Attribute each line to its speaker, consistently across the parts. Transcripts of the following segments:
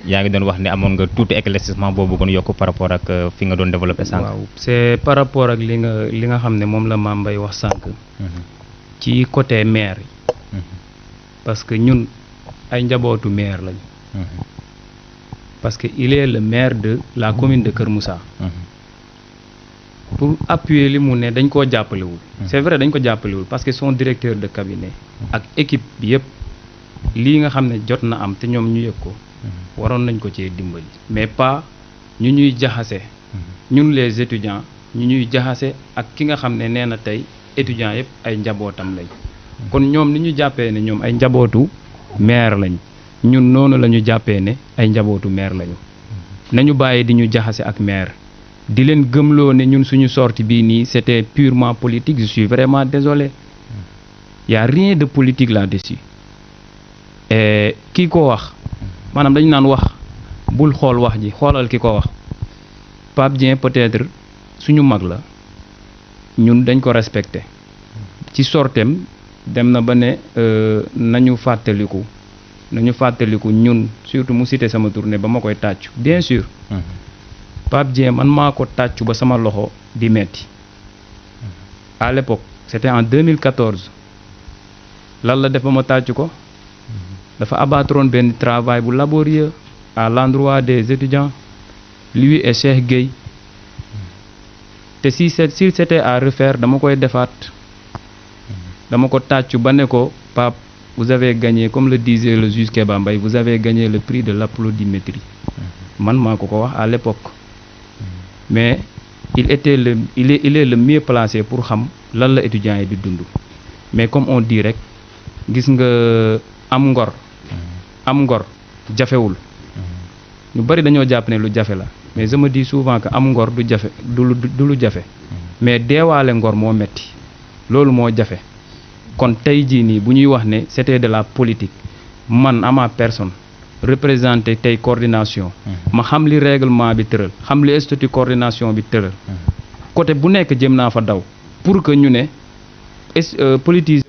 Speaker 1: yaa ngi doon wax ne amoon nga tuuti éclaircissement boobu bëggoon yokk par rapport ak fi nga doon développé sànq.
Speaker 2: waaw c'est par rapport ak li nga xam ne moom la Mame Mbaye wax sànq. ci côté maire yi. parce que ñun ay njabootu maire lañu. parce que il est le maire de la commune de Kër Moussa. pour appuyer li mu ne dañ koo jàppalewul. c'est vrai dañ ko jàppalewul parce que son directeur de cabinet ak équipe bi yëpp lii nga xam ne jot na am te ñoom ñu yëg ko. waroon nañ ko cee dimbali. mais pas ñu ñuy jaxase. ñun les étudiants ñu ñuy jaxase ak ki nga xam ne nee na tey étudiants yëpp ay njabootam lañ. kon ñoom ni ñu jàppee ne ñoom ay njabootu maire lañ ñun noonu la ñu jàppee ne ay njabootu maire lañu. nañu bàyyi di ñu jaxase ak maire. di leen gëmloo ne ñun suñu sortie bii nii c'était purement politique je suis vraiment désolé. y a rien de politique là-dessus. et kii ko wax. maanaam dañu naan wax bul xool wax ji xoolal ki ko wax Pape Dieng peut-être suñu mag la ñun dañ ko respecté ci sortem dem na ba ne nañu fàttaliku ñun surtout mu cité sama tournée ba ma koy tàccu bien sûr. Pape Dieng man maa ko tàccu ba sama loxo di metti à l'époque c'était en 2014 lan la def ba ma tàccu ko. dafa abattroon benn travail bu laborieux à l'endroit des étudiants lui et Cheikh Gueye te s'il c'était à refaire dama koy defaat dama ko tàccu ba ne ko Pape vous avez gagné comme le disait le juge Kéba Mbaye vous avez gagné le prix de l'applaudimétrie man maa ko wax à l'époque mais il est le mieux placé pour xam lan la étudiants yi di dund mais comme on dit rek gis nga am ngor jafewul ñu bari dañoo jàpp ne lu jafe la mais je me dis souvent que am ngor du jafe du lu jafe mais deewaale ngor moo metti loolu moo jafe kon tey jii nii bu ñuy wax ne c'était de la politique man à ma personne représenter tey coordination ma xam li règlement bi tëral xam li statut coordination bi tëral côté bu nekk jëm naa fa daw pour que ñu ne politique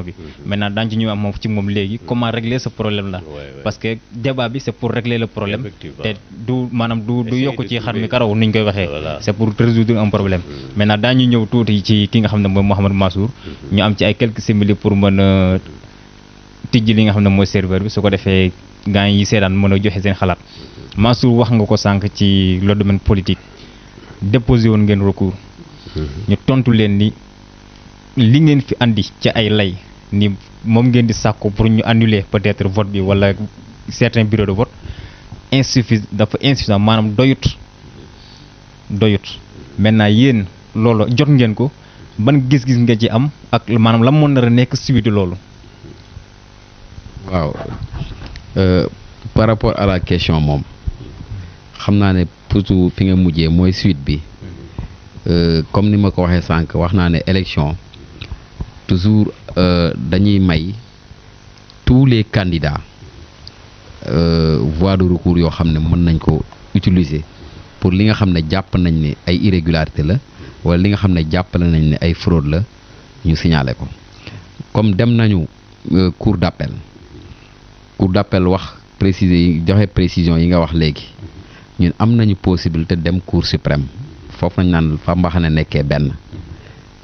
Speaker 1: bi maintenant daañu ci ñëw am moom ci moom léegi comment régler ce problème là parce que débat bi c'est pour régler le problème te du maanaam du yokk ci xar mi karaw ni ñu koy waxee c'est pour résoudre un problème maintenant daañu ñëw tuuti ci ki nga xam ne mooy Mouhamed Mansour ñu am ci ay quelques simili pour mën a tijji li nga xam ne mooy serveur bi su ko defee gars yi seetaan mën a joxe seen xalaat Mansour wax nga ko sànq ci le domaine politique déposé woon ngeen recours ñu tontu leen ni li ngeen fi andi ci ay lay ni moom ngeen di sàkku pour ñu annuler peut-être vote bi wala certains bureaux de vote dafa insuffisant maanaam doyut maintenant yéen loolu jot ngeen ko ban gis-gis nga ci am ak maanaam la mën na nekk suite loolu.
Speaker 3: waaw par rapport à la question moom xam naa ne surtout fi nga mujjee mooy suite bi comme ni ma ko waxee sànq wax naa ne élection toujours dañuy may tous les candidats voie de recours yoo xam ne mën nañ ko utiliser pour li nga xam ne jàpp nañ ne ay irrégularité la wala li nga xam ne jàpp nañ ne ay fraude la ñu signaler ko comme dem nañu cour d'appel wax préciser yi joxe précision yi nga wax léegi ñun am nañu possibilité dem cour suprême foofu nañ naan fa mbaxane nekkee benn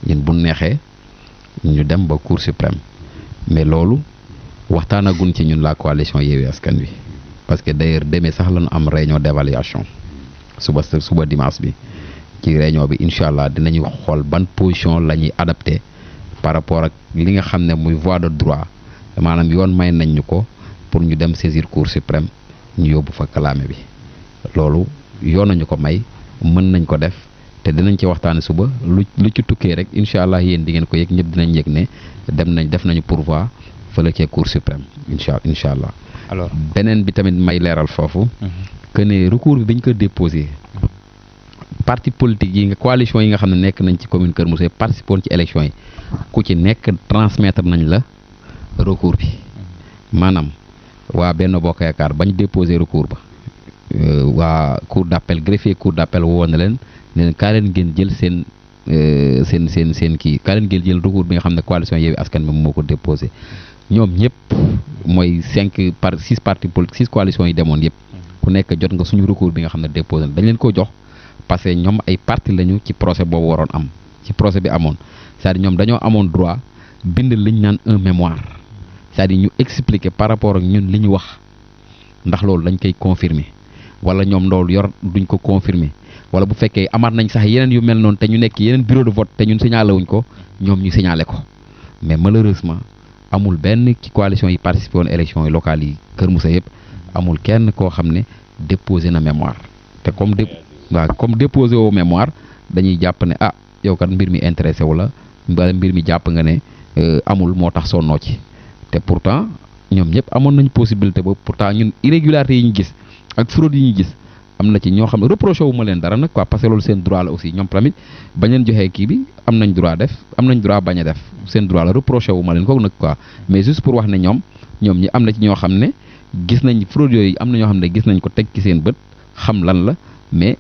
Speaker 3: ñun bu neexee ñu dem ba cour suprême mais loolu waxtaanagun ci ñun la coalition Yewwi Askan Wi parce que d'ailleurs demee sax lañu am réunion d'évaluation suba dimanche bi ci réunion bi incha allah dinañu xool ban position la ñuy adapté par rapport ak li nga xam ne muy voie de droit maanaam yoon may nañ ñu ko pour ñu dem saisir cour suprême ñu yóbbu fa clamé bi loolu yoon nañu ko may mën nañ ko def te dinañ ci waxtaane suba lu ci tukkee rek incha allah yéen di ngeen ko yëg ñëpp dinañ yëg ne def nañu pourvoi fële ca cour suprême incha allah.
Speaker 1: alors
Speaker 3: beneen bi tamit may leeral foofu. que ne recours bi biñ ko déposé. parti politique yi nga coalition yi nga xam ne nekk nañ ci commune Kër Moussa participé woon ci élection yi ku ci nekk transmettre nañ la recours bi maanaam waa Benno Bokk Yaakaar bañ déposé recours ba waa cour d'appel greffier cour d'appel woo na leen ne leen kaa leen ngeen jël seen seen kii kaa leen jël recours bi nga xam ne coalition Yewwi Askan Wi moo ko déposé ñoom ñëpp mooy 6 partis politiques 6 coalitions yi demoon yëpp ku nekk jot nga suñu recours bi nga xam ne déposé dañ leen ko jox parce que ñoom ay parti lañu ci procès boobu waroon am ci procès bi amoon c'est-à-dire ñoom dañoo amoon droit bind liñ naan un mémoire c'est-à-dire ñu expliquer par rapport ak ñun li ñu wax ndax loolu dañ koy confirmer wala ñoom loolu yor duñ ko confirmer wala bu fekkee amaat nañ sax yeneen yu mel noonu te ñu nekk yeneen bureau de vote te ñun signalé wuñ ko ñoom ñu signalé ko mais malheureusement amul benn ci coalition yi participé woon élection yi locales yi Kër Moussa yëpp amul kenn koo xam ne déposé na mémoire te comme comme déposé woo mémoire dañuy jàpp ne ah yow kat mbir mi intéressé wu la mbir mi jàpp nga ne amul moo tax sonnoo ci te pourtant ñoom ñëpp amoon nañ possibilité boobu pourtant ñun irrégularité yi ñu gis ak fraude yi ñu gis am na ci ñoo xam ne reproché wu ma leen dara nag quoi parce que loolu seen droit la aussi ñoom tamit bañ leen joxee kii bi am nañ droit def am nañ droit bañ a def seen droit la reproché wu ma leen kooku nag quoi mais juste pour wax ne ñoom ñi am na ci ñoo xam ne gis nañ fraude yooyu am na ñoo xam ne gis nañ ko teg ci seen bët xam lan la mais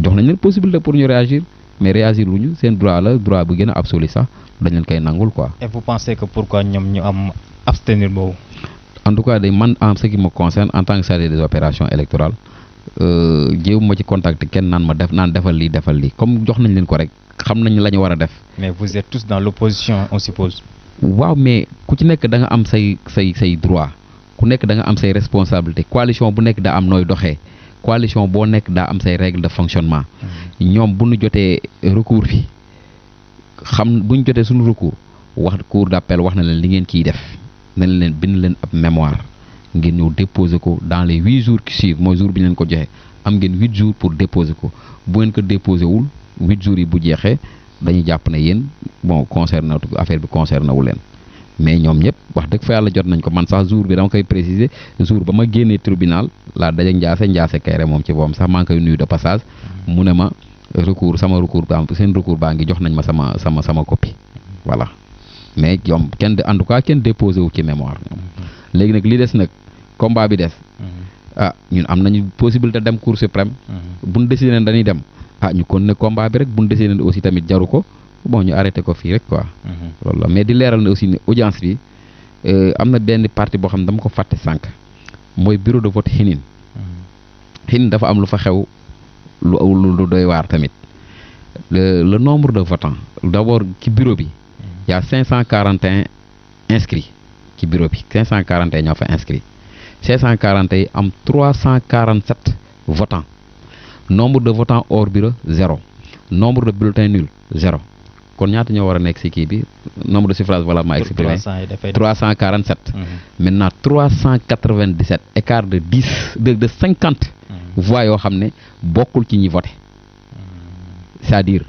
Speaker 3: jox nañ leen possibilité pour ñu réagir mais réagir wuñu seen droit la droit bu gën a absolu sax dañ leen koy nangul quoi.
Speaker 1: Et vous pensez que pourquoi ñoom ñu am abstenir boobu.
Speaker 3: En tout cas de man en ce qui me concerne en tant que chargé des opérations électorales jéem ma ci contacter kenn naan defal lii comme jox nañ leen ko rek xam nañ la ñu war a def.
Speaker 1: Mais vous êtes tous dans l'opposition on suppose.
Speaker 3: waaw mais ku ci nekk da nga am say droit ku nekk da nga am say responsabilité coalition bu nekk daa am nooy doxee coalition boo nekk daa am say règle de fonctionnement. ñoom bu ñu jotee recours fi bu ñu jotee suñu recours wax cour d'appel wax na leen li ngeen ciy def nañ leen bind leen ab mémoire ngeen ñëw déposer ko dans les 8 jours qui suivent mooy jour bi ñu leen ko joxe am ngeen 8 jours pour déposer ko bu ngeen ko déposer wul 8 jours yi bu jeexee dañuy jàpp ne yéen affaire bi concerné wu leen mais ñoom ñëpp wax dëgg fa yàlla jot nañ ko man sax jour bi dama koy préciser jour ba ma génnee tribunal laa daje Ndiasse Kayre moom ci boppam sax maa ngi koy nuyu de passage mu ne ma sama recours baa ngi jox nañ ma sama copie voilà mais ñoom en tout cas kenn déposé wu ci mémoire léegi nag li des nag combat bi des ñun am nañu possibilité dem cour suprême buñ décidé ne dañuy dem ñu continuer combat bi rek buñ décidé ne aussi tamit jaru ko bon ñu arrêté ko fii rek quoi loolu la mais di leeral ne aussi ne audience bi am na benn partie boo xam ne dama ko fàtte sànq mooy bureau de vote Xinin dafa am lu fa xew lu doy waar tamit le nombre de votants d'abord ci bureau bi y a 541 inscrits ci bureau bi 541 ñoo fa inscrits 541 am 347 votants nombre de votants hors bureau 0 nombre de bulletins nuls 0 kon ñaata ñoo war a nekk ci kii bi nombre de suffrages valablement exprimé 347 maintenant 397 écart de 50 voix yoo xam ne bokkul ci ñi voté c'est-à-dire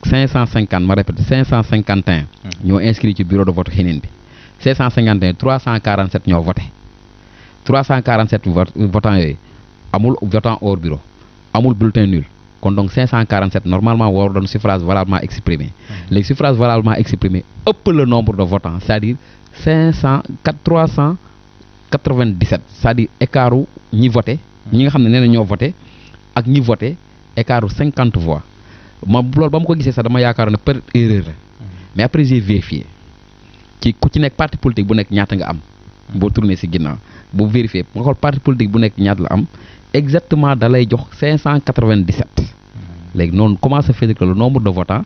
Speaker 3: 550 ma répète 551 ñoo inscrit ci bureau de vote Xinin bi 551 347 ñoo voté 347 votants yooyu amul votant hors bureau amul bulletin nul kon donc 547 normalement war doon suffrage valablement exprimé léegi suffrage valablement exprimé ëpp le nombre de votants c'est-à-dire 397 c'est-à-dire écartu ñi voté ñi nga xam ne nee na ñoo voté ak ñi voté écartu 50 voix loolu ba mu ko gisee sax dama yaakaar ne peut erreur la mais après j'ai vérifié ku ci nekk parti politique bu nekk ñaata nga am boo tourné si ginnaaw boo vérifié nga xool parti politique bu nekk ñaata la am exactement da lay jox 597 léegi noonu comment se fait que le nombre de votants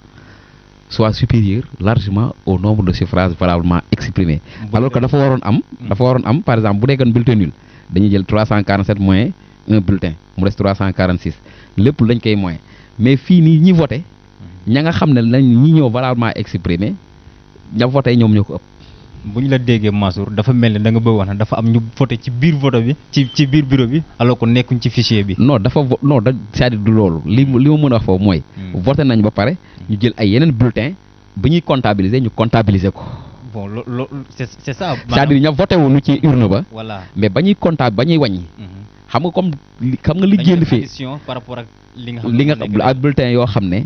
Speaker 3: soit supérieur largement au nombre de suffrages valablement exprimés alors que dafa waroon am par exemple bu nekkoon bulletin nul dañuy jël 347 moins un bulletin mu des 346 lépp lañ koy moins mais fii nii ñi voté ña nga xam ne ñi ñëw valablement exprimé ña voté ñoom ñoo ko ëpp.
Speaker 1: bu ñu la déggee Mansour dafa mel ni da nga bëgg wax ne dafa am ñu voté ci biir vote bi ci biir bureau bi alors que nekkuñ ci fichier bi.
Speaker 3: non c'est-à-dire du loolu li ma mën a wax foofu mooy. voté nañ ba pare ñu jël ay yeneen bulletin ba ñuy comptabiliser ñu comptabiliser ko.
Speaker 1: bon c'est ça.
Speaker 3: c'est-à-dire ña voté wuñu ci urne ba.
Speaker 1: voilà
Speaker 3: mais ba ñuy wàññi. xam nga li génn fii
Speaker 1: par rapport ak li
Speaker 3: nga ak bulletin yoo xam ne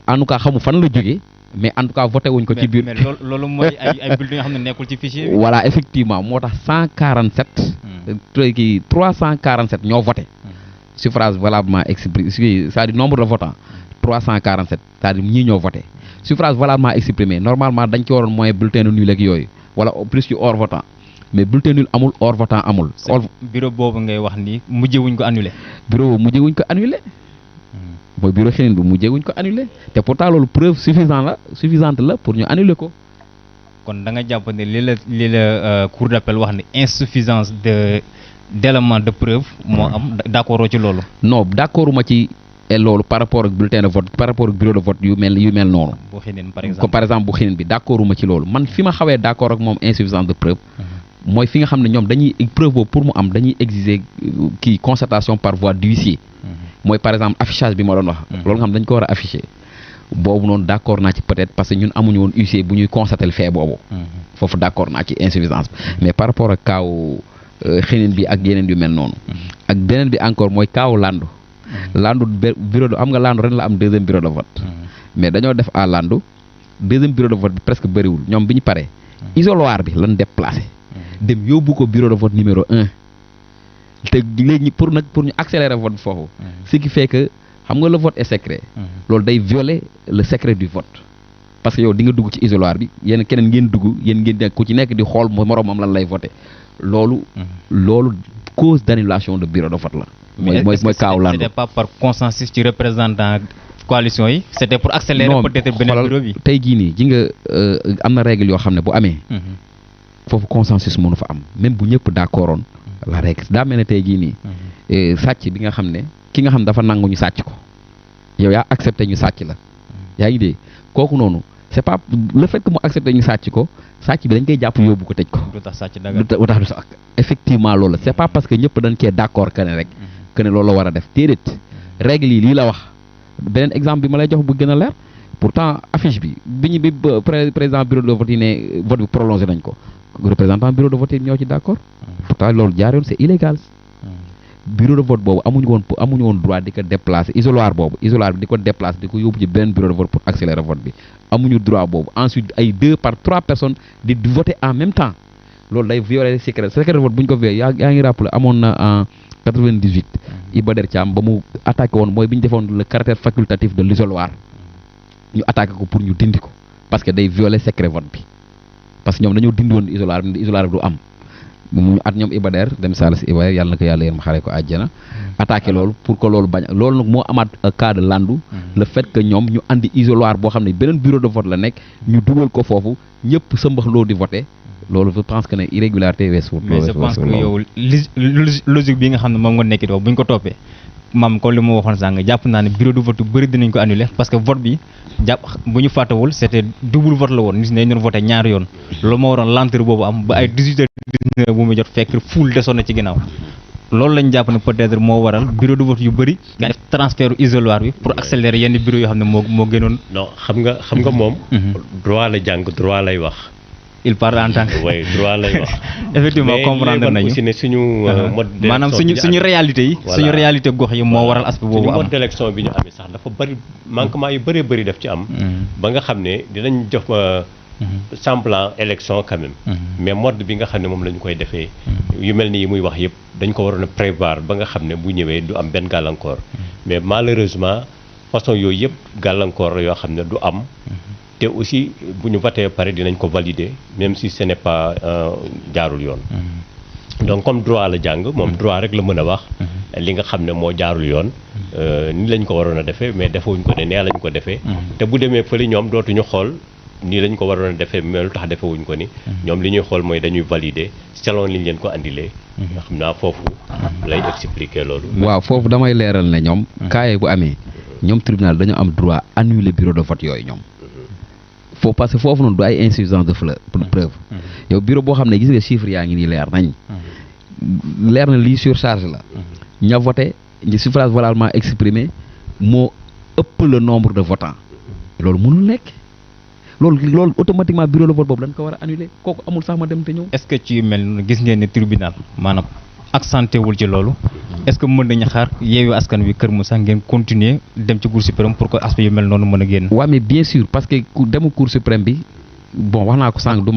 Speaker 3: en tout cas xamu fan la jógee mais en tout cas voté wuñ ko ci biir.
Speaker 1: mais loolu mooy ay bulletins yoo xam ne nekkul ci fichier bi.
Speaker 3: voilà effectivement moo tax 147. 347 ñoo voté. suffrage valablement exprimé c'est-à-dire nombre de votants 347 c'est-à-dire ñii ñoo voté suffrage valablement exprimé normalement dañ ci waroon mooy bulletin de nul ak yooyu wala plus ci hors votant mais bulletin nul amul hors votant amul.
Speaker 1: bureau boobu ngay wax ni mujjewuñ ko annulé.
Speaker 3: bureau boobu mujjewuñ ko annulé. mooy bureau xinin bi mujjewuñ ko annulé te pourtant loolu preuve suffisante la pour ñu annuler ko.
Speaker 1: kon da nga jàpp ne li la cour d'appel wax ne insuffisance d'éléments de preuve moo am d'accord ci loolu.
Speaker 3: non d'accorduma ci loolu par rapport ak bulletin de vote par rapport ak bureau de vote yu mel noonu.
Speaker 1: bu xinin par exemple
Speaker 3: par exemple bu xinin bi d'accorduma ci loolu man fi ma xawee d'accord ak moom insuffisance de preuve. mooy fi nga xam ne ñoom dañuy preuve boobu pour mu am dañuy exiger kii constatation par voie d'huissier. mooy par exemple affichage bi ma doon wax. loolu nga xam dañ ko war a afficher. boobu noonu d'accord naa ci peut-être parce que ñun amuñu woon huissier bu ñuy constater le fait boobu. foofu d'accord naa ci insuffisance bi mais par rapport ak kaaw xinin bi ak yeneen yu mel noonu. ak beneen bi encore mooy kaaw landu. landu bureau de am nga landu ren la am deuxième bureau de vote. mais dañoo def à landu deuxième bureau de vote bi presque bëriwul ñoom bi ñu paree. isoloir bi lan déplacé. dem yóbbu ko bureau de vote numéro 1. te léegi pour ñu accélérer vote bi foofu. ce qui fait que xam nga le vote est secret. loolu day violer le secret du vote. parce que yow di nga dugg ci isoloir bi yéen keneen ngeen dugg yéen ngeen ku ci nekk di xool moromam lan lay voter loolu. loolu cause d'annulation de bureau de vote la. mooy kaaw landu.
Speaker 1: c'était pas par consensus ci représentant coalition yi. c'était pour accélérer peut-être beneen bureau bi.
Speaker 3: tey jii nii ji nga am na règle yoo xam ne bu amee. foofu consensus mënu fa am même bu ñëpp d'accordoon la règle daa mel ne tey jii nii sàcc bi nga xam ne ki nga xam dafa nangu ñu sàcc ko yow yaa accepté ñu sàcc la yaa ngi dee kooku noonu c'est pas le fait que mu accepté ñu sàcc ko sàcc bi dañ koy jàpp yóbbu ko tëj ko.
Speaker 1: du tax sàcc dagal
Speaker 3: du tax du sax effectivement loolu c'est pas parce que ñëpp dañ cee d'accord que ne rek que ne loolu la war a def déedéet règle yi lii la wax beneen exemple bi ma lay jox bu gën a leer pourtant affiche bi président bureau de vote yi ne vote bi prolongé nañ ko. représentant bureau de vote yi ñoo ci d'accord pourtant loolu jaar yoon c'est illégal bureau de vote boobu amuñu woon droit di ko déplacer isoloir bi di ko déplacer di ko yóbbu ci benn bureau de vote pour accélérer vote bi amuñu droit boobu ensuite ay 2 par 3 personnes di voter en même temps loolu day violer secret de vote bu ñu ko violer yaa ngi rappelé amoon na en 98 Iba Der Thiam ba mu attaqué woon mooy bi ñu defoon le caractère facultatif de l'isoloir ñu attaqué ko pour ñu dindi ko parce que day violer secret vote bi parce que ñoom dañoo dindi woon isoloir bi du am mu at ñoom Iba Der dem Sall si Iba Der yàlla na ko yàlla yéen ma xare ko àjjana attaqué loolu pour que loolu bañ loolu nag moo amaat cas de landu le fait que ñoom ñu andi isoloir boo xam ne beneen bureau de vote la nekk ñu dugal ko foofu ñëpp sëmbax loo di voté loolu je pense que ne irrégularité weesu.
Speaker 1: mais je pense que yow logique bi nga xam ne moom nga nekk bu ñu ko toppee maam comme li ma waxoon sànq jàpp naa ne bureau de vote yu bëri dinañ ko annuler parce que vote bi jàpp bu ñu fàttewul c'était double vote la woon nit ñi dañu doon voté ñaari yoon loolu moo waroon lenteur boobu am ba ay 18h19 bu mu jot fekk full desoon na ci ginnaaw loolu lañ jàpp ne peut-être moo waral bureau de vote yu bëri nga def transfert isoloir bi pour accélérer yenn bureau yoo xam ne moo gënoon.
Speaker 4: non xam nga moom. droit la jàng droit lay wax.
Speaker 1: il parle en tant que.
Speaker 4: oui droit lay wax.
Speaker 1: effectivement comprendre nañu
Speaker 4: aussi ne suñu mode d'élection
Speaker 1: maanaam suñu réalité yi. suñu réalité gox yi moo waral aspect boobu am.
Speaker 4: mode d'élection bi ñu amee sax dafa bari manquement yu bëree bëri daf ci am. ba nga xam ne dinañ jox semblant élection quand même. mais mode bi nga xam ne moom la ñu koy defee. yu mel ni yi muy wax yëpp dañ ko waroon a prévoir ba nga xam ne bu ñëwee du am benn gàllankoor. mais malheureusement façon yooyu yëpp gàllankoor yoo xam ne du am. te aussi bu ñu voté pare dinañ ko valider même si ce n'est pas jaarul yoon. donc comme droit la jàng moom droit rek la mën a wax. li nga xam ne moo jaarul yoon. ni lañ ko waroon a defee mais defewuñ ko ne nee lañ ko defee. te bu demee fële ñoom dootuñu xool nii lañ ko waroon a defee mais lu tax defewuñ ko ni. ñoom li ñuy xool mooy dañuy valider selon liñ leen ko andilee. nga xam naa foofu lay expliquer loolu.
Speaker 3: waaw foofu damay leeral ne ñoom. kaaye bu amee ñoom tribunal dañu am droit annuler bureau de vote yooyu ñoom. foofu parce que foofu noonu du ay insuffisance de preuve yow bureau boo xam ne gis nga chiffre yaa ngi nii leer nañ leer na lii surcharge la ña voté ñi suffrage valablement exprimé moo ëpp le nombre de votants loolu mënul nekk loolu automatiquement bureau de vote boobu dañ ko war a annuler kooku amul sax ma dem te ñëw.
Speaker 1: est-ce que ci mel noonu gis ngeen ne tribunal maanaam accenté wul ci loolu est-ce que mën nañu xaar Yewwi Askan Wi Kër Moussa ngeen continuer dem ci Cour suprême pour que aspect yu mel noonu mën a génn.
Speaker 3: waaw mais bien sûr parce que demu Cour suprême bi bon wax naa ko sànq du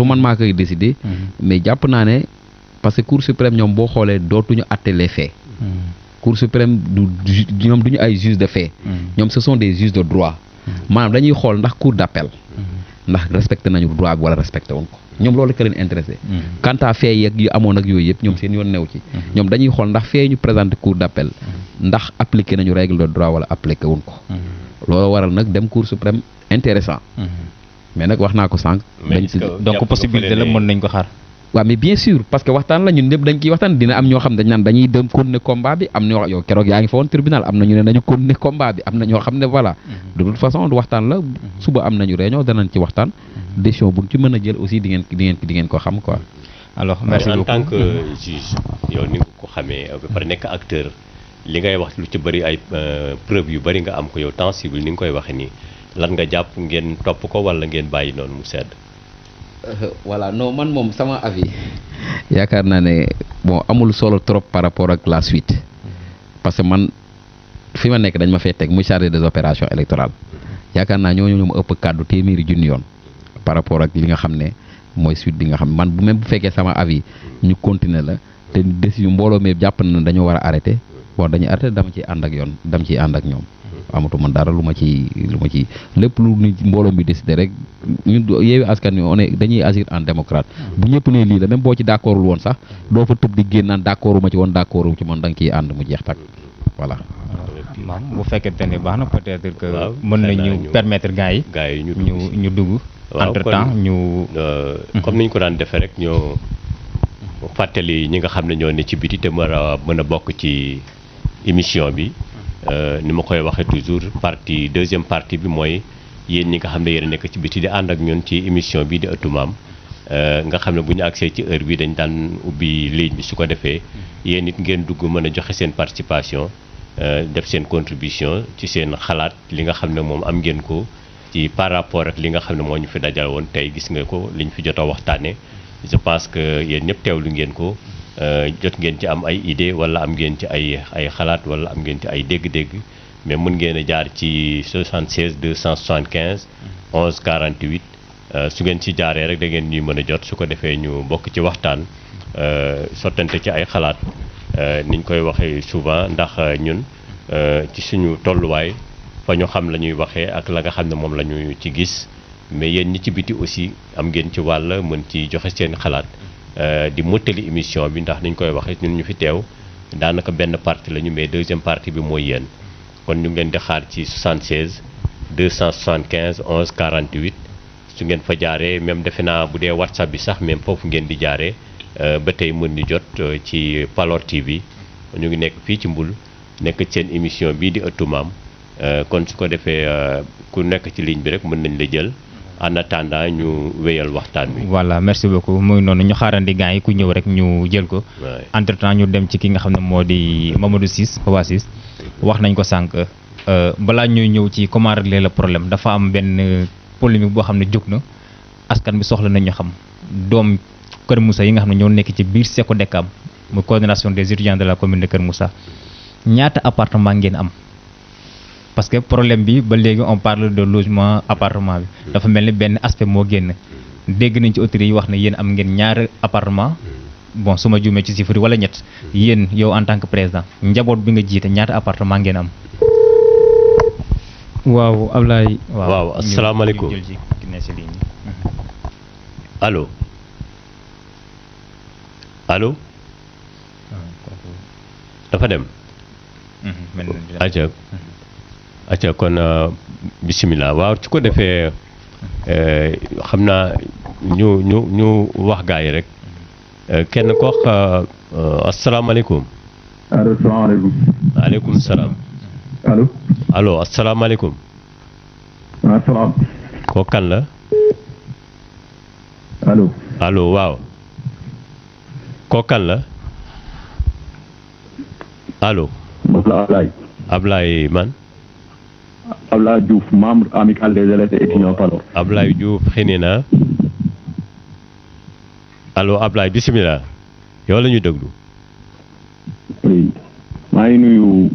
Speaker 3: man maa koy décider. mais jàpp naa ne parce que Cour suprême ñoom boo xoolee dootuñu àtte les faits. Cour suprême ñoom du ñu ay juges de fait. ñoom ce sont des juges de droit. maanaam dañuy xool ndax cour d'appel. ndax respecté nañu droit bi wala respecté wuñ ko. ñoom loolu ka leen intéressé. quant à fait yeeg yu amoon ak yooyu yëpp ñoom seen yoon new ci. ñoom dañuy xool ndax fee ñu présenté cour d'appel. ndax appliqué nañu règle de droit wala appliqué wuñ ko. loolu waral nag dem cour suprême intéressant mais nag wax naa ko sànq.
Speaker 1: donc possibilité la mën nañ ko xaar.
Speaker 3: waaw mais bien sûr parce que waxtaan la ñun ñëpp dañ ciy waxtaan dina am ñoo xam dañ naan dañuy dem continuer combat bi am ñoo yow keroog yaa ngi fa woon tribunal am na ñu ne dañu continuer combat bi am na ñoo xam ne voilà de toute façon waxtaan la suba am nañu réunion danañ ci waxtaan décision buñ ci mën a jël aussi di ngeen ko xam quoi.
Speaker 1: alors merci beaucoup
Speaker 4: en tant que juge yow ni nga ko xamee ba pare nekk acteur li ngay wax lu ci bëri ay preuve yu bëri nga am ko yow temps cible ni nga koy waxee nii lan nga jàpp ngeen topp ko wala ngeen bàyyi noonu mu sedd.
Speaker 3: voilà non man moom sama avis yaakaar naa ne bon amul solo trop par rapport ak la suite parce que man fi ma nekk dañ ma fay teg muy chargé des opérations électorales yaakaar naa ñooñu ma ëpp kàddu téeméeri junni yoon par rapport ak li nga xam ne mooy suite bi nga xam man bu même bu fekkee sama avis ñu continuer la te décision mbooloo mi jàpp na dañoo war a arrêté bon dañuy arrêté dama ciy ànd ak yoon dama ciy ànd ak ñoom. amatu man dara lu ma ci lépp lu nit mbooloo mi décidé rek ñun Yewwi Askan Wi on est dañuy agir en démocrate bu ñëpp ne lii la même boo ci d'accordul woon sax doo fa tëb di génn naan d'accorduma ci woon d'accordu ci man da nga ciy ànd mu jeex tak voilà.
Speaker 1: maam bu fekkente ne baax na peut-être que mën nañu permettre gars yi ñu dugg entre temps ñu
Speaker 4: comme ni ñu ko daan defee rek ñoo fàttali ñi nga xam ne ñoo ne ci biti te mën a bokk ci émission bi. ni ma koy waxee toujours deuxième partie bi mooy yéen ñi nga xam ne yéen a nekk ci biti di ànd ak ñun ci émission bi di Ëttu Maam nga xam ne bu ñu agsee ci heure bi dañ daan ubbi ligne bi su ko defee yéen it ngeen dugg mën a joxe seen participation def seen contribution ci seen xalaat li nga xam ne moom am ngeen ko ci par rapport ak li nga xam ne moo ñu fi dajal woon tey gis nga ko liñ fi jot a waxtaane je pense que yéen ñëpp teewlu ngeen ko jot ngeen ci am ay idée wala am ngeen ci ay xalaat wala am ngeen ci ay dégg-dégg mais mun ngeen a jaar ci 76 275 11 48 su ngeen ci jaaree rek da ngeen ñuy mën a jot su ko defee ñu bokk ci waxtaan sottante ci ay xalaat niñ koy waxee souvent ndax ñun ci suñu tolluwaay fa ñu xam la ñuy waxee ak la nga xam ne moom la ñu ci gis mais yéen ñi ci biti aussi am ngeen ci wàll mën ci joxe seen xalaat di mottali émission bi ndax niñ koy waxee ñun ñu fi teew daanaka benn partie lañu mais deuxième partie bi mooy yéen kon ñu ngi leen di xaar ci 76 275 11 48 su ngeen fa jaaree même defe naa bu dee WhatsApp bi sax même foofu ngeen di jaaree ba tey mën ni jot ci Palor TV ñu ngi nekk fii ci Mbul nekk seen émission bii di Ëttu Maam kon su ko defee ku nekk ci ligne bi rek mën nañ la jël. en attendant ñu wéyal waxtaan bi.
Speaker 1: voilà merci beaucoup muy noonu ñu xaarandi gars yi ku ñëw rek ñu jël ko. entre temps ñu dem ci ki nga xam ne moo di Mamadou Ciss Papa Ciss wax nañ ko sànq balaa ñuy ñëw ci comment régler le problème dafa am benn polémique boo xam ne jóg na askan bi soxla nañu xam doom Kër Moussa yi nga xam ne ñoo nekk ci biir SECODECAM muy coordination des étudiants de la commune de Kër Moussa ñaata appartement ngeen am. parce que problème bi ba léegi on parle de logement appartement bi dafa mel ni benn aspect moo génn dégg nañ ci autorités yi wax ne yéen am ngeen ñaari appartement bon su ma juumee ci chiffre wala ñett yéen yow en tant que président njaboot bi nga jiite ñaata appartement ngeen am.
Speaker 2: waaw Ablaye.
Speaker 4: waaw asalaamaaleykum
Speaker 1: jël ci ki ne si ligne bi.
Speaker 4: allo allo. dafa dem. acca kon bisimilah waaw su ko defee xam naa ñu wax gaa yi rek kenn ko wax asalaamaaleykum.
Speaker 5: allo salaamaaleykum.
Speaker 4: waaleykum salaam.
Speaker 5: allo.
Speaker 4: allo asalaamaaleykum.
Speaker 5: waaw salaam.
Speaker 4: koo kan la.
Speaker 5: allo.
Speaker 4: allo waaw. koo kan la. allo.
Speaker 5: Ablaye.
Speaker 4: Ablaye man.
Speaker 5: Ablaye Diouf membre amical des élèves et étudiants Palor.
Speaker 4: Ablaye Diouf xëy na allo Ablaye bisimilah yow la ñuy déglu.
Speaker 5: oui maa ngi nuyu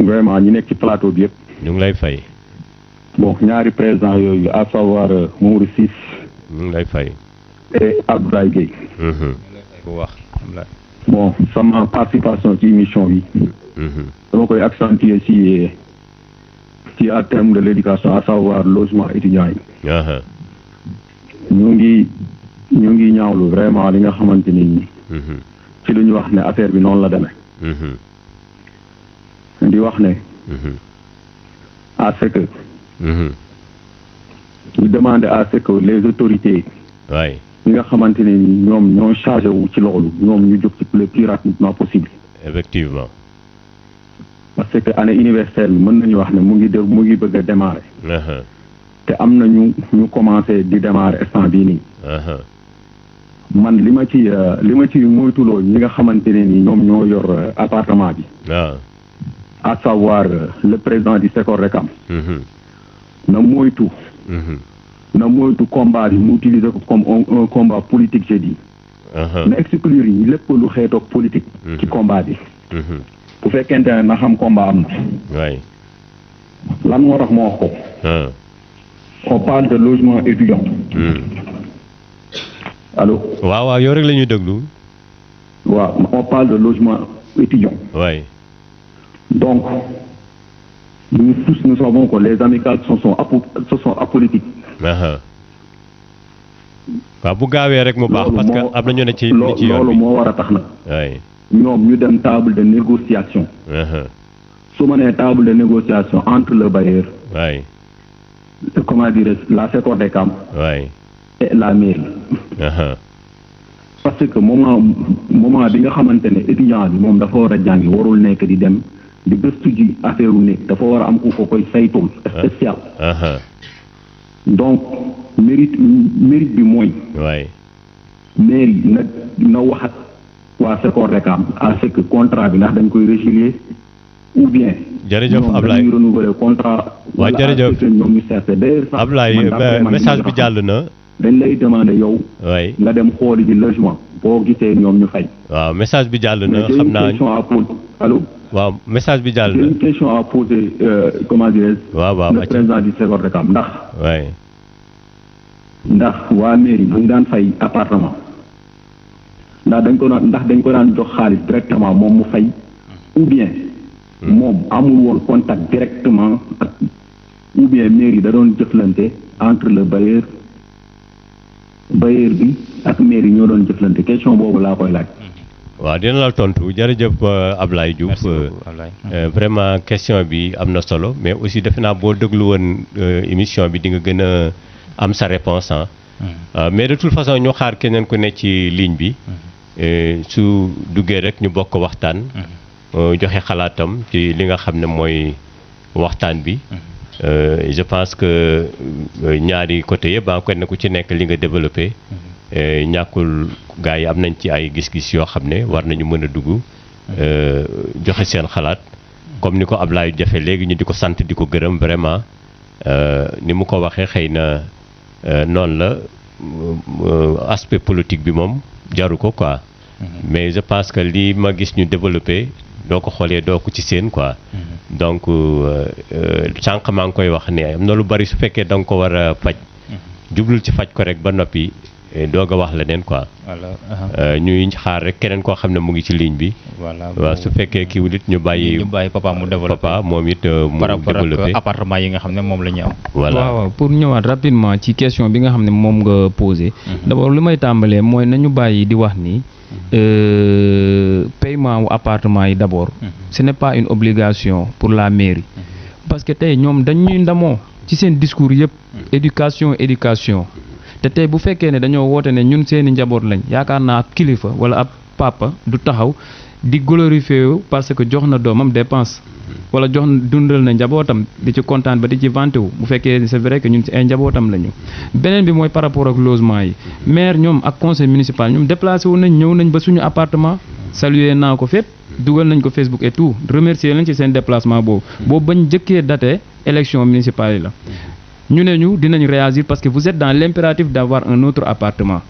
Speaker 5: vraiment ñi nekk ci plateau bi yëpp.
Speaker 4: ñu ngi lay fay.
Speaker 5: bon ñaari président yooyu à savoir Mamadou Ciss.
Speaker 4: ñu ngi lay fay.
Speaker 5: et Abdoulaye Gueye.
Speaker 1: bu wax Ablaye.
Speaker 5: bon sama participation ci émission bi dama koy accentuer ci à terme de l'éducation à savoir logement étudiant yi ñu ngi ñaawlu vraiment li nga xamante ni ci lu ñu wax ne affaire bi noonu la demee di wax ne à ce que ñu demander à ce que les autorités ñi nga xamante ne ñoom ñoo chargé wu ci loolu ñoom ñu jóg ci le plus rapidement possible.
Speaker 4: Effectivement.
Speaker 5: parce que année universitaire bi mën nañu wax ne mu ngi bëgg a démarrer. te am na ñu commencé di démarrer instant bii nii. man li ma ci moytuloo ñi nga xamante ne ni ñoom ñoo yor appartement bi. à savoir le président du SECORDECAM. na moytu. na moytu combat bi mu utiliser ko comme un combat politique je dis. na exclure yi lépp lu xeetoog politique. ci combat bi. bu fekkente ne na xam combat am na. lan moo tax moo wax ko. on parle de logement étudiant. allô.
Speaker 4: waaw yow rek la ñuy déglu.
Speaker 5: waaw on parle de logement étudiant. donc nous tous nous savons que les amicales ce sont apolitiques.
Speaker 4: waaw bu gaawee rek mu baax parce que am na ñu ne ci yoon bi
Speaker 5: loolu moo war a tax nag. ñoom ñu dem table de négociation. su ma nee table de négociation entre le bailleur. comment dire la SECORDECAM. et la mairie. parce que moment bi nga xamante ne étudiant bi moom dafa war a jàngi warul nekk di dem di gëstu ji affaire u nekk dafa war a am ku ko koy saytul spécial. donc mérite bi mooy. mairie na waxat waa SECORDECAM à ce que contrat bi ndax dañ koy résilier ou bien.
Speaker 4: jërëjëf Ablaye
Speaker 5: ñoom dañuy renouveler contrat.
Speaker 4: waaw jërëjëf
Speaker 5: ñoom ñu seetlu d'ailleurs sax
Speaker 4: Ablaye message bi jàll na.
Speaker 5: dañ lay demander yow. nga dem xooli ji logement boo gisee ñoom ñu fay.
Speaker 4: waaw message bi jàll na xam naa
Speaker 5: allo.
Speaker 4: waaw message bi jàll na.
Speaker 5: une question à poser comment dirais-je. le président du SECORDECAM ndax. ndax waa mairie bu ñu daan fay appartement ndax dañ ko daan jox xaalis directement moom mu fay ou bien moom amul woon contact directement ak ou bien mairie da doon jëflante entre le bailleur bi ak mairie ñoo doon jëflante question boobu laa koy laaj.
Speaker 4: waaw dina la tontu jërëjëf Ablaye Diouf vraiment question bi am na solo mais aussi defe naa boo déglu woon émission bi di nga gën a am sa réponse mais de toute façon ñu xaar keneen ku ne ci ligne bi su duggee rek ñu bokk waxtaan joxe xalaatam ci li nga xam ne mooy waxtaan bi je pense que ñaari côté yëpp kenn ku ci nekk li nga développé ñàkkul gars yi am nañ ci ay gis-gis yoo xam ne war nañu mën a dugg joxe seen xalaat comme ni ko Ablaye jafe léegi ñu di ko sant di ko gërëm vraiment ni mu ko waxee xëy na noonu la aspect politique bi moom jaru ko quoi mais je pense que lii ma gis ñu développé doo ko xoolee doo ko ci seen quoi donc sànq maa ngi koy wax ne am na lu bari su fekkee da nga ko war a faj jublul ci faj ko rek ba noppi doog a wax leneen quoi ñuy xaar rek keneen koo xam ne mu ngi ci ligne bi waaw su fekkee kii wut ñu bàyyi papa mu développé papa moom it mu développé
Speaker 1: appartement yi nga xam ne moom la ñu am
Speaker 2: waaw pour ñëwaat rapidement ci question bi nga xam ne moom nga posé d'abord lu may tàmbalee mooy nañu bàyyi di wax ni paiement wu appartement yi d'abord ce n'est pas une obligation pour la mairie parce que tey ñoom dañuy ndamoo ci seen discours yëpp éducation te tey bu fekkee ne dañoo woote ne ñun seeni njaboot lañ yaakaar naa ab kilifa wala ab papa du taxaw di glorifier parce que jox na doomam dépense wala dundal na njabootam di ci kontaan ba di ci vanté wu bu fekkee c'est vrai que ñun ci ay njabootam lañu. beneen bi mooy par rapport ak logement yi maire ñoom ak conseil municipal ñoom déplacé wu nañ ñëw nañ ba suñu appartement saluer naa ko fépp dugal nañ ko Facebook et tout remercier lañ ci seen déplacement boobu bañ jëkkee daté élection municipale yi la. ñu ne ñu dinañ réagir parce que vous êtes dans l'impératif d'avoir un autre appartement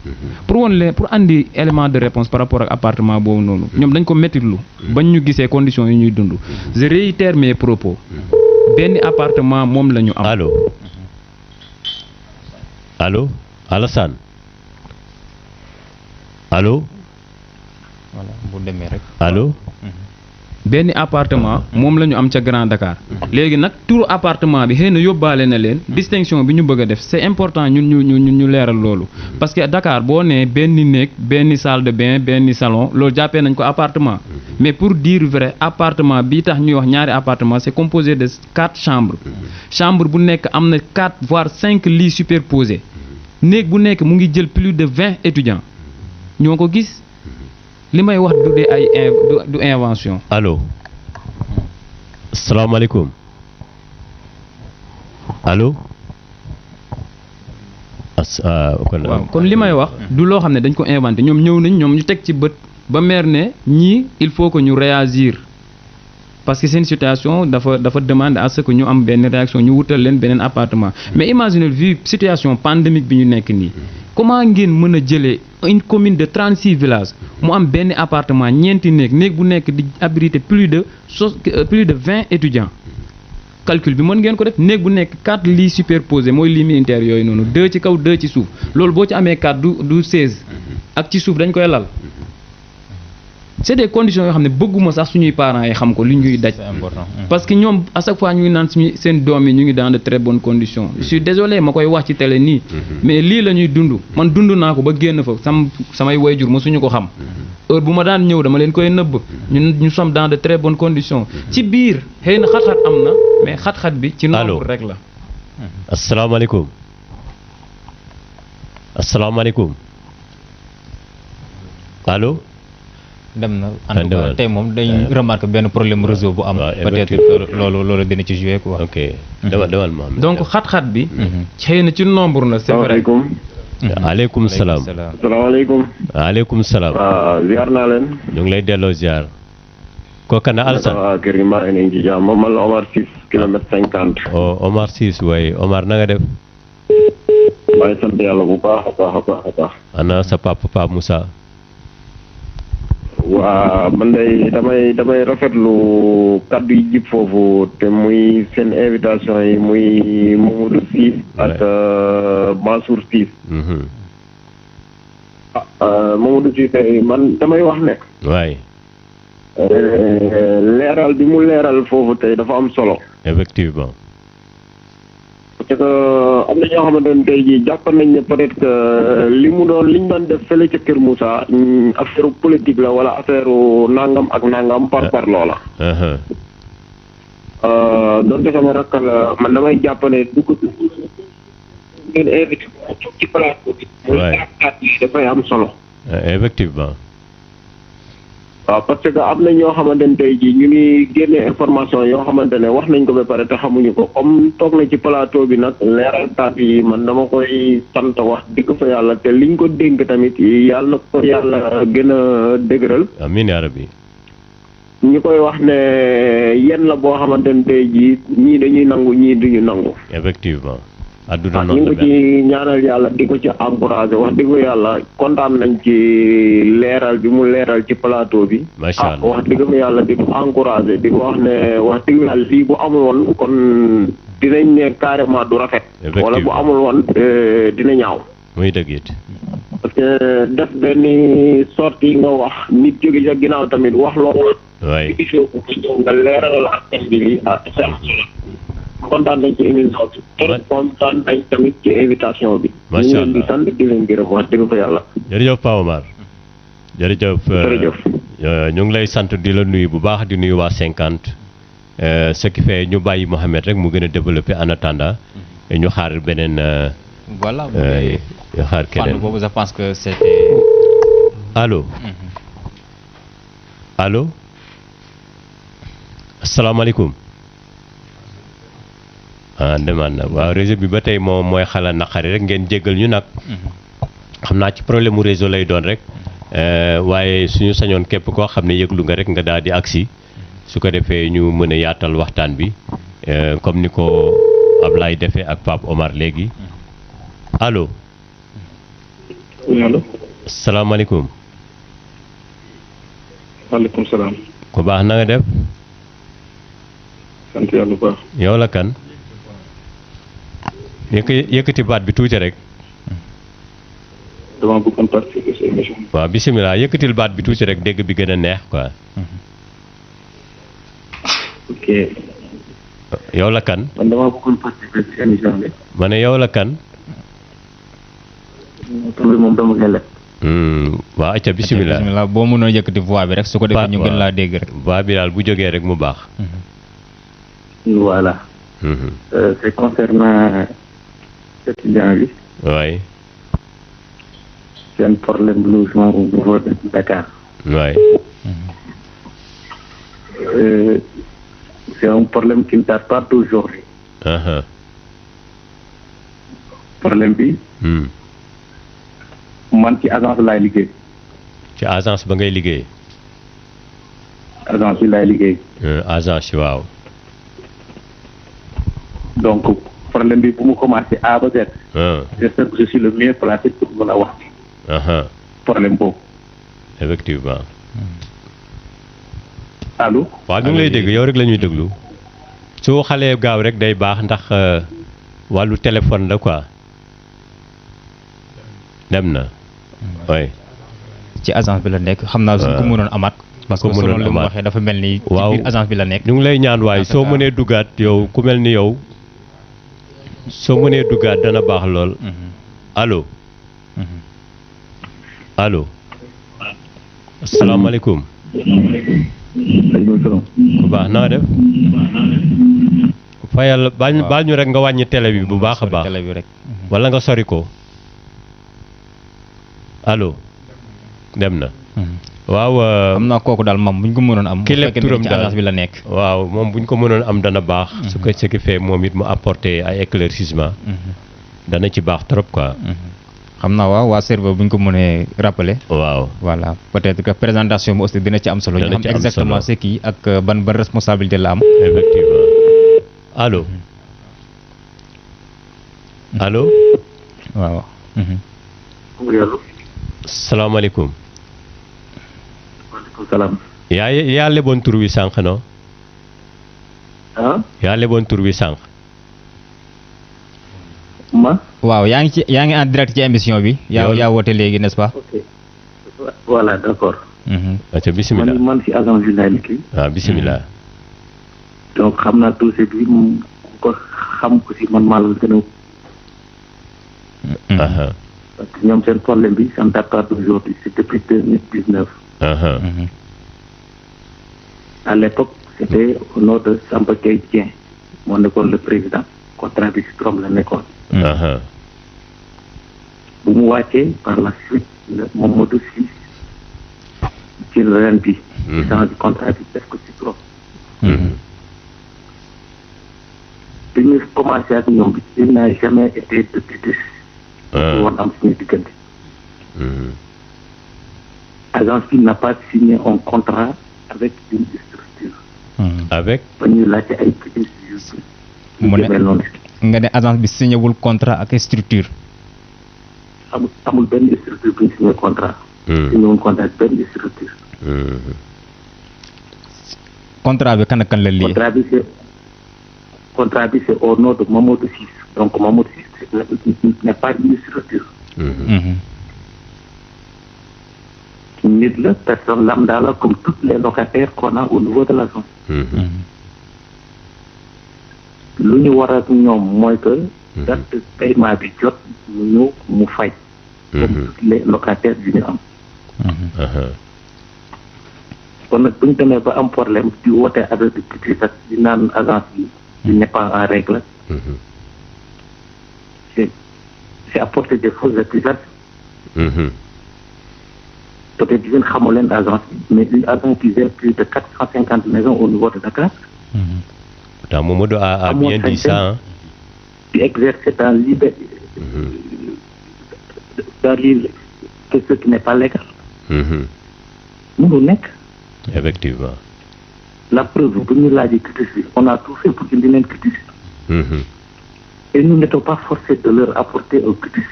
Speaker 2: pour andi élément de réponse par rapport ak appartement boobu noonu ñoom dañ ko méttitlu bañ ñu gisee conditions yi ñuy dund je réitère mes propos benn appartement moom la ñu am.
Speaker 4: allo Alassane allo
Speaker 1: voilà bu demee rek.
Speaker 4: allo.
Speaker 2: benn appartement moom la ñu am ca Grand Dakar léegi nag turu appartement bi xëy na yóbbaale na leen distinction bi ñu bëgg a def c'est important ñu leeral loolu parce que Dakar boo nee benn néeg benn salle de bain benn salon loolu jàppee nañ ko appartement mais pour dire vrai appartement bi tax ñuy wax ñaari appartement c'est composé de 4 chambres chambre bu nekk am na 4 voire 5 lits superposés néeg bu nekk mu ngi jël plus de 20 étudiants ñoo ko gis li may wax du dee ay du invention.
Speaker 4: allo salaamaaleykum allo.
Speaker 2: waaw kon li may wax du loo xam ne dañ ko inventé ñoom ñëw nañ ñoom ñu teg ci bët ba meer ne ñii il faut que ñu réagir parce que seen situation dafa demander à ce que ñu am benn réaction ñu wutal leen beneen appartement mais imaginez vu situation pandémique bi ñu nekk nii comment ngeen mën a jëlee une commune de 36 villages mu am benn appartement ñeenti néeg bu nekk di abriter plus de 20 étudiants calcul bi mën ngeen ko def néeg bu nekk 4 lits superposés mooy lits militaires yooyu noonu 2 ci kaw 2 ci suuf loolu boo ci amee 4 du 16 ak ci suuf dañ koy lal c'est des conditions yoo xam ne bëgguma sax suñuy parents yi xam ko li ñuy daj.
Speaker 1: C'est important.
Speaker 2: parce que ñoom à chaque fois ñu ngi naan seen doom yi ñu ngi dans de très bonnes conditions. je suis désolé ma koy wax ci télé nii. mais lii la ñuy dund man dund naa ko ba génn fa samay wayjur mosuñu ko xam. heure bu ma daan ñëw dama leen koy nëbb ñu sommes dans de très bonnes conditions. ci biir xëy na xat-xat am na mais xat-xat bi. ci nombre rek la.
Speaker 4: asalaamaaleykum asalaamaaleykum allo.
Speaker 1: dem na en tout cas tey moom dañ remarqué benn problème réseau bu am. peut-être loolu dina ci jouer quoi.
Speaker 4: ok demal Mohamed.
Speaker 2: donc xat-xat bi. xëy na ci nombre na. c'est vrai.
Speaker 4: aleykum salaam.
Speaker 5: asalaamaaleykum.
Speaker 4: aleykum salaam.
Speaker 5: ziar naa leen.
Speaker 4: ñu ngi lay delloo ziar. kooka na Alsan.
Speaker 5: waaw kër gi maa ngi leen ci jàmm man la Omar 6 kilomètre 50.
Speaker 4: Omar 6 waaye Omar na nga def.
Speaker 5: maa ngi sant yàlla bu baax a baax.
Speaker 4: ana sa papa Moussa.
Speaker 5: waa man day damay rafetlu kaddu yi jib foofu te muy seen invitation yi muy Mamadou Ciss ak Mansour Ciss. Mamadou Ciss man damay wax ne.
Speaker 4: waay.
Speaker 5: leeral bi mu leeral foofu tey dafa am solo.
Speaker 4: effectivement.
Speaker 5: parce que am na ñoo xamante ne tey jii jàpp nañ ne peut-être que liñ doon def fële ca Kër Moussa affaire politique la wala affaire nangam ak nangam par loola. donte sama rakk la man damay jàpp ne du ko ngeen invité ci plateau bi. muy dafay am solo.
Speaker 4: effectivement.
Speaker 5: waaw parce que am na ñoo xamante ne tey jii ñu ngi génne information yoo xamante ne wax nañ ko ba pare te xamuñu ko comme toog na ci plateau bi nag leeral taat yi man dama koy sant wax dëgg fa yàlla te liñ ko dénk tamit yàlla ko yàlla gën a dëgëral.
Speaker 4: amiin yaa rabbi.
Speaker 5: ñi koy wax ne yenn la boo xamante ne tey jii ñii dañuy nangu ñii duñu nangu.
Speaker 4: effectivement. adduna
Speaker 5: ñu
Speaker 4: noonu
Speaker 5: ngi ko ci ñaanal yàlla di ko ci encouragé wax dëgg yàlla kontaan nañ ci leeral bi mu leeral ci plateau bi.
Speaker 4: macha allah
Speaker 5: wax dëgg yàlla di ko encouragé di ko wax ne wax dëgg yàlla lii bu amul woon kon dinañ ne carrément du rafet. wala bu amul woon dina ñaaw.
Speaker 4: muy dëgg it.
Speaker 5: parce que def benn sortie nga wax nit jóge ca ginnaaw tamit wax loolu.
Speaker 4: waay
Speaker 5: nga leeral ak bi lii kontaan nañ ci émission bi. trop kontaan nañ tamit ci invitation bi.
Speaker 4: macha allah
Speaker 5: ñu ngi leen di sant di leen gërëm wax dëgg fa yàlla.
Speaker 4: jërëjëf Pa Omar. jërëjëf.
Speaker 5: jërëjëf.
Speaker 4: ñu ngi lay sant di la nuyu bu baax di nuyu waa 50. ce qui fait ñu bàyyi Mohamed rek mu gën a développé en attendant ñu xaar beneen.
Speaker 1: voilà
Speaker 4: ñu xaar keneen
Speaker 1: boobu je pense que c'était.
Speaker 4: allo. allo. asalaamaaleykum. demande na waaw réseau bi ba tey moom mooy xala naqari rek ngeen jéggal ñu nag. xam naa ci problème mu réseau lay doon rek. waaye suñu sañoon képp koo xam ne yëglu nga rek nga daal di agsi su ko defee ñu mën a yaatal waxtaan bi comme ni ko Ablaye defee ak Pape Omar léegi allo.
Speaker 5: allo.
Speaker 4: salaamaaleykum.
Speaker 5: waaleykum salaam.
Speaker 4: ku baax na nga def.
Speaker 5: sant yàlla bu baax.
Speaker 4: yow la kan. yëkkati baat bi tuuti rek.
Speaker 5: dama bëggoon participer ci émission bi.
Speaker 4: waaw bisimilah yëkkatil baat bi tuuti rek dégg bi gën a neex quoi.
Speaker 5: ok.
Speaker 4: yow la kan.
Speaker 5: man dama bëggoon participer ci émission bi.
Speaker 4: ma ne yow la kan.
Speaker 5: tur bi moom dama koy lekk.
Speaker 4: waaw acca bisimilah.
Speaker 1: boo mënoo yëkkati voix bi rek su ko defee ñu gën laa dégg rek.
Speaker 4: voix bi daal bu jógee rek mu baax.
Speaker 5: voilà. C'est concernant étudiant bi.
Speaker 4: oui.
Speaker 5: C'est un problème de logement au niveau de Dakar.
Speaker 4: oui.
Speaker 5: C'est un problème qui ne date pas d'aujourd'hui. Problème bi. man ci agence laay liggéey.
Speaker 4: ci agence ba ngay liggéey.
Speaker 5: agence bi laay liggéey.
Speaker 4: agence yi waaw.
Speaker 5: donc problème bi bu mu commencé A ba Z. j'espère que je suis le mieux placé pour mën a wax ci. problème boobu.
Speaker 4: effectivement.
Speaker 5: allo.
Speaker 4: waaw ñu ngi lay dégg yow rek la ñuy déglu. soo xalee gaaw rek day baax ndax wàllu téléphone la quoi. dem na. oui.
Speaker 1: ci agence bi la nekk xam naa suñ ko mënoon amaat. parce que selon li mu waxee dafa mel ni.
Speaker 4: waaw
Speaker 1: ci biir agence bi la nekk.
Speaker 4: ñu ngi lay ñaan waaye soo mënee duggaat yow ku mel ni yow. soo mënee duggaat dana baax lool. allo. allo. asalaamaaleykum. bu baax naa def. fayal baal ñu rek nga wàññi télé bi bu baax a baax.
Speaker 1: télé bi rek.
Speaker 4: wala nga sori ko. allo. dem na. waaw.
Speaker 1: xam naa kooku daal moom bu ñu ko mënoon am.
Speaker 4: ki lekk turam
Speaker 1: ci
Speaker 4: daal
Speaker 1: agence bi la nekk.
Speaker 4: waaw moom bu ñu ko mënoon am dana baax. ce qui fait moom it mu apporter ay éclaircissement. dana ci baax trop quoi.
Speaker 1: xam naa waaw waa serveur bu ñu ko mënee rappeler.
Speaker 4: waaw
Speaker 1: voilà peut-être que présentation bi aussi dina ci am solo. ñu xam exactement c'est qui ak ban responsabilité la am.
Speaker 4: effectivement. allo. allo.
Speaker 1: waaw.
Speaker 5: oui allo.
Speaker 4: salaamaaleykum.
Speaker 5: waaleykum salaam.
Speaker 4: yaa leboon tur wi sànq non. yaa leboon tur wi sànq.
Speaker 5: ma.
Speaker 1: waaw yaa ngi en direct ci émission bi. yaa woote léegi n'est-ce pas.
Speaker 5: ok voilà d'accord.
Speaker 4: acca bisimilah
Speaker 5: man ci agence bi laay liggéey.
Speaker 4: bisimilah.
Speaker 5: donc xam naa dossier bi mu ko xam ko ci man maa la gën a. parce que ñoom seen problème bi ça ne date pas d'aujourd'hui c'est depuis 2019. À l'époque c'était au nom de Samba Gueye Dieng moo nekkoon le président contrat bi ci turam la nekkoon. bu mu wàccee par la suite Mamadou Sy jël ren bi. ci change du contrat bi def ko ci turam. bi ñu commencé ak ñoom bi il n'a jamais été de litige. woon am suñu diggante. agence bi n'a pas signé un contrat avec une structure.
Speaker 4: avec.
Speaker 5: ba ñuy laajte ay litige yu demee noonu.
Speaker 1: nga ne agence bi signé wul contrat ak structure.
Speaker 5: amul benn structure bu ñu signé contrat. signé wul contrat ak benn structure.
Speaker 1: contrat bi kan ak kan la lié.
Speaker 5: contrat bi c'est au nom de Mamadou Sy donc Mamadou Sy n'est pas une structure. nit la personne lambda la comme tous les locataires qu'on a au niveau de la zone. lu ñu war ak ñoom mooy que. date de paiement bi jot mu ñëw mu fay. comme tous les locataires yu ñu am. kon nag bu ñu demee ba am problème di woote avec di petit sax di naan agence bi. il n'est pas en règle. c'est apporter des fausses accusations. peut-être di ngeen xamoo leen agence bi mais une agence qui gère plus de 450 maisons au niveau de Dakar.
Speaker 4: pourtant Mamadou a bien dit ça.
Speaker 5: di exercer dans liberté. dans ce qui n'est pas légal. mënu nekk.
Speaker 4: effectivement.
Speaker 5: la preuve bu ñu laajee quitus bi on a tout fait pour indi leen quitus. et nous n'étions pas forcés de leur apporter un quitus.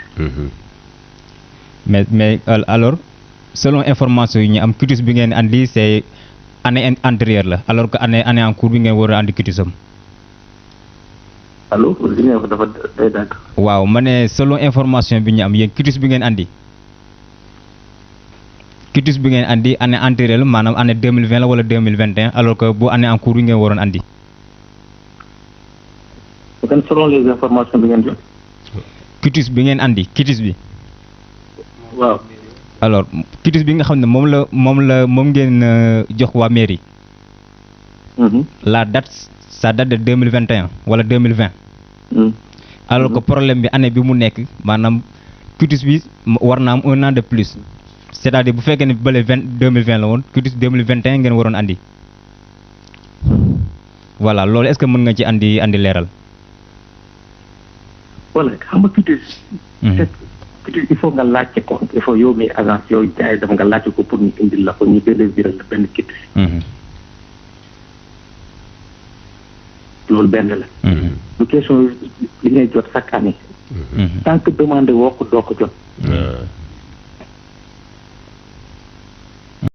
Speaker 1: mais alors selon information yi ñu am quitus bi ngeen andi c'est année antérieure la alors que année en cours bi ngeen war a andi quitusam.
Speaker 5: allo li ngeen wax dafa day dàgg.
Speaker 1: waaw ma ne selon information bi ñu am yéen quitus bi ngeen andi. quitus bi ngeen andi année antérieure maanaam année 2020 la wala 2021 alors que bu année en cours yi ngeen waroon andi.
Speaker 5: kon selon les informations bi ngeen jot.
Speaker 1: quitus bi ngeen andi quitus bi.
Speaker 5: waaw.
Speaker 1: alors quitus bi nga xam ne moom ngeen jox waa mairie. la date ça date de 2021 wala 2020. alors que problème bi année bi mu nekk maanaam quitus bi war na am 1 an de plus. c'est-à-dire bu fekkee ne bële 2020 la woon quitus 2021 ngeen waroon andi. voilà loolu est-ce que mën nga ci andi leeral.
Speaker 5: voilà xam nga quitus. quitus il faut nga laajte ko il faut yow mi agence yow jaay dama nga laajte ko pour ñu indil la ko ñu délivrer la benn quitus. loolu benn la. bu question li ngay jot chaque année. tant que demandé woo ko doo ko jot.